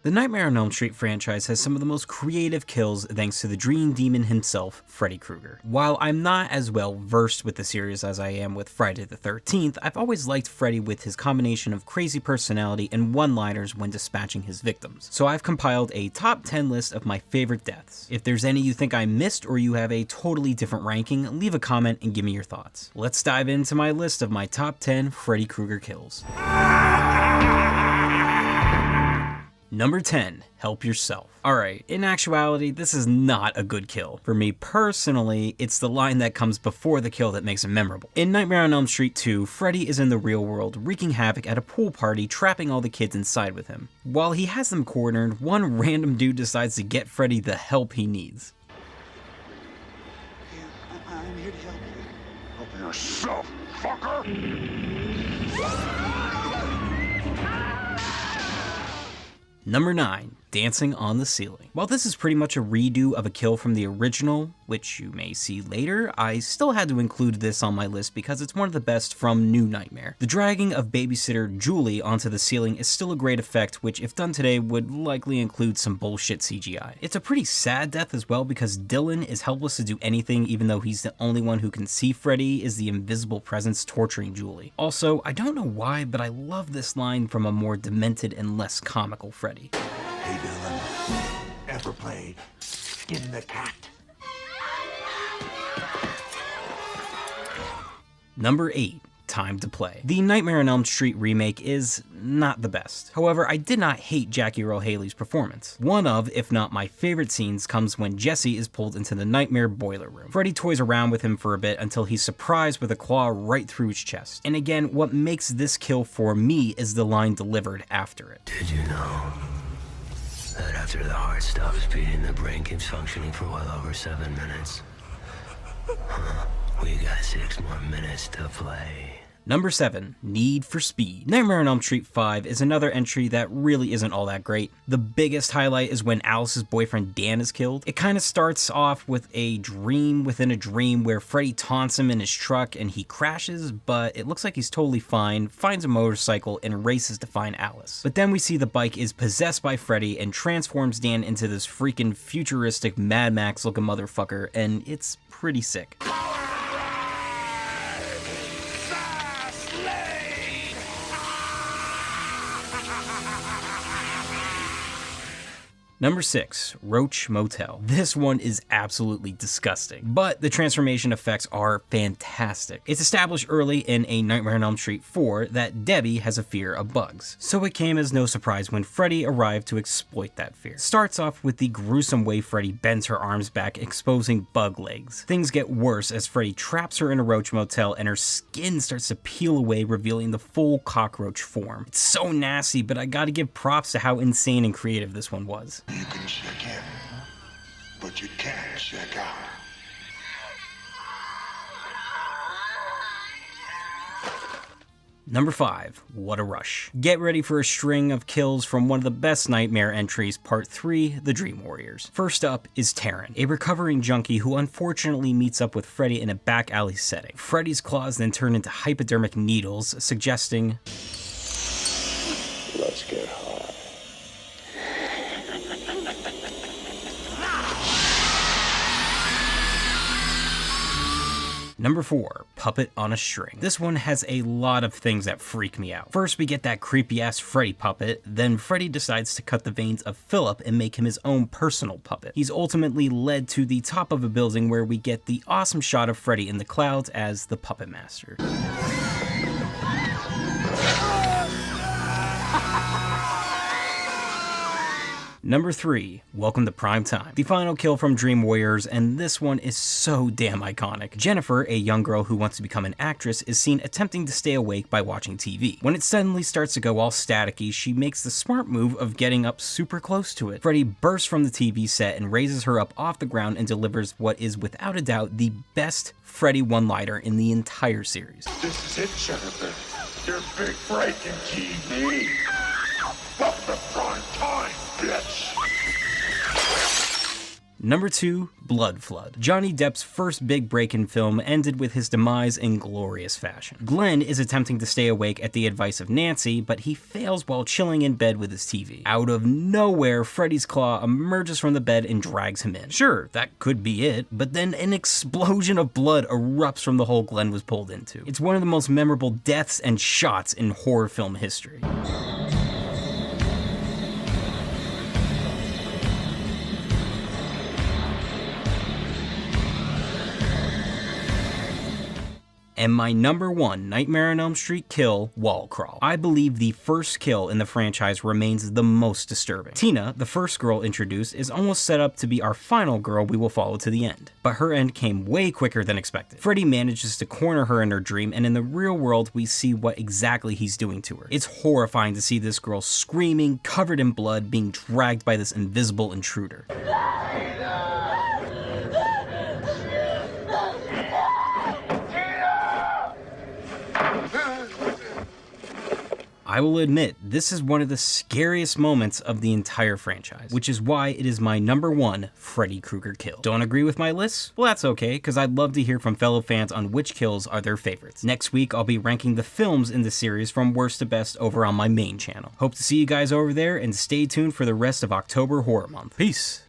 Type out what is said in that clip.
The Nightmare on Elm Street franchise has some of the most creative kills thanks to the Dream Demon himself, Freddy Krueger. While I'm not as well versed with the series as I am with Friday the 13th, I've always liked Freddy with his combination of crazy personality and one-liners when dispatching his victims. So I've compiled a top 10 list of my favorite deaths. If there's any you think I missed or you have a totally different ranking, leave a comment and give me your thoughts. Let's dive into my list of my top 10 Freddy Krueger kills. Number 10, help yourself. Alright, in actuality, this is not a good kill. For me personally, it's the line that comes before the kill that makes it memorable. In Nightmare on Elm Street 2, Freddy is in the real world, wreaking havoc at a pool party, trapping all the kids inside with him. While he has them cornered, one random dude decides to get Freddy the help he needs. I'm here to help you. Help yourself, fucker! Number 9, dancing on the ceiling. While this is pretty much a redo of a kill from the original, which you may see later, I still had to include this on my list because it's one of the best from New Nightmare. The dragging of babysitter Julie onto the ceiling is still a great effect, which if done today would likely include some bullshit CGI. It's a pretty sad death as well because Dylan is helpless to do anything even though he's the only one who can see Freddy is the invisible presence torturing Julie. Also, I don't know why, but I love this line from a more demented and less comical Freddy. Hey Dylan, ever played Skin the Cat? Number 8, time to play. The Nightmare on Elm Street remake is not the best. However, I did not hate Jackie Earle Haley's performance. One of, if not my favorite scenes, comes when Jesse is pulled into the Nightmare boiler room. Freddy toys around with him for a bit until he's surprised with a claw right through his chest. And again, what makes this kill for me is the line delivered after it. Did you know that after the heart stops beating, the brain keeps functioning for well over 7 minutes? We got 6 more minutes to play. Number 7, Need for Speed. Nightmare on Elm Street 5 is another entry that really isn't all that great. The biggest highlight is when Alice's boyfriend Dan is killed. It kind of starts off with a dream within a dream where Freddy taunts him in his truck and he crashes, but it looks like he's totally fine, finds a motorcycle, and races to find Alice. But then we see the bike is possessed by Freddy and transforms Dan into this freaking futuristic Mad Max looking motherfucker, and it's pretty sick. Number 6, Roach Motel. This one is absolutely disgusting, but the transformation effects are fantastic. It's established early in A Nightmare on Elm Street 4 that Debbie has a fear of bugs, so it came as no surprise when Freddy arrived to exploit that fear. Starts off with the gruesome way Freddy bends her arms back, exposing bug legs. Things get worse as Freddy traps her in a roach motel and her skin starts to peel away, revealing the full cockroach form. It's so nasty, but I gotta give props to how insane and creative this one was. You can check in, but you can't check out. Number 5, What a Rush. Get ready for a string of kills from one of the best Nightmare entries, Part 3, The Dream Warriors. First up is Taryn, a recovering junkie who unfortunately meets up with Freddy in a back alley setting. Freddy's claws then turn into hypodermic needles, suggesting, Let's get high. Number 4, Puppet on a String. This one has a lot of things that freak me out. First, we get that creepy ass Freddy puppet, then Freddy decides to cut the veins of Philip and make him his own personal puppet. He's ultimately led to the top of a building where we get the awesome shot of Freddy in the clouds as the Puppet Master. Number 3, Welcome to Prime Time. The final kill from Dream Warriors, and this one is so damn iconic. Jennifer, a young girl who wants to become an actress, is seen attempting to stay awake by watching TV. When it suddenly starts to go all staticky, she makes the smart move of getting up super close to it. Freddy bursts from the TV set and raises her up off the ground and delivers what is without a doubt the best Freddy one-liner in the entire series. This is it, Jennifer. Your big break in TV. Welcome to prime time, bitch. Number 2, Blood Flood. Johnny Depp's first big break in film ended with his demise in glorious fashion. Glenn is attempting to stay awake at the advice of Nancy, but he fails while chilling in bed with his TV. Out of nowhere, Freddy's claw emerges from the bed and drags him in. Sure, that could be it, but then an explosion of blood erupts from the hole Glenn was pulled into. It's one of the most memorable deaths and shots in horror film history. And my number 1 Nightmare on Elm Street kill, Wall Crawl. I believe the first kill in the franchise remains the most disturbing. Tina, the first girl introduced, is almost set up to be our final girl we will follow to the end. But her end came way quicker than expected. Freddy manages to corner her in her dream, and in the real world we see what exactly he's doing to her. It's horrifying to see this girl screaming, covered in blood, being dragged by this invisible intruder. I will admit, this is one of the scariest moments of the entire franchise, which is why it is my number 1 Freddy Krueger kill. Don't agree with my list? Well, that's okay, because I'd love to hear from fellow fans on which kills are their favorites. Next week, I'll be ranking the films in the series from worst to best over on my main channel. Hope to see you guys over there, and stay tuned for the rest of October Horror Month. Peace!